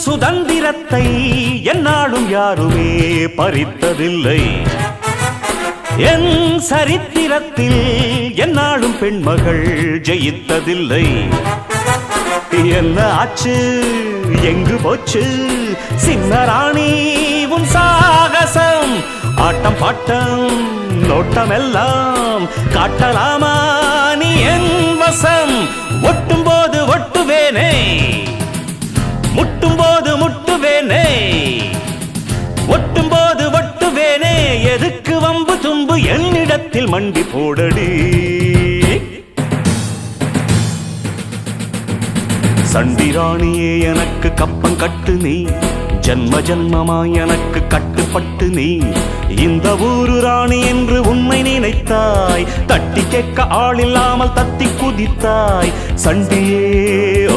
சுதந்திரத்தை என்னாலும் யாருமே பறித்ததில்லை. என் சரித்திரத்தில் என்னாலும் பெண்மகள் ஜெயித்ததில்லை. என்ன ஆச்சு, எங்கு போச்சு சின்ன ராணி உன் சாகசம்? ஆட்டம் பாட்டம் நோட்டம் எல்லாம் காட்டலாமா நீ என் வசம்? ஒட்டும் போது ஒட்டுவேனே, முட்டும் போது முட்டுவேனே, ஒட்டும் போது ஒட்டுவேனே. எதுக்கு வம்பு தும்பு என்னிடத்தில் மண்டி போடடி. சண்டிராணியே எனக்கு கப்பம் கட்டு நீ, ஜன்ம ஜன்மமாய் எனக்கு கட்டுப்பட்டு நீ. இந்த ஊரு ராணி என்று உண்மை நினைத்தாய், தட்டி கேட்க ஆள் இல்லாமல் தத்தி குதித்தாய். சண்டியே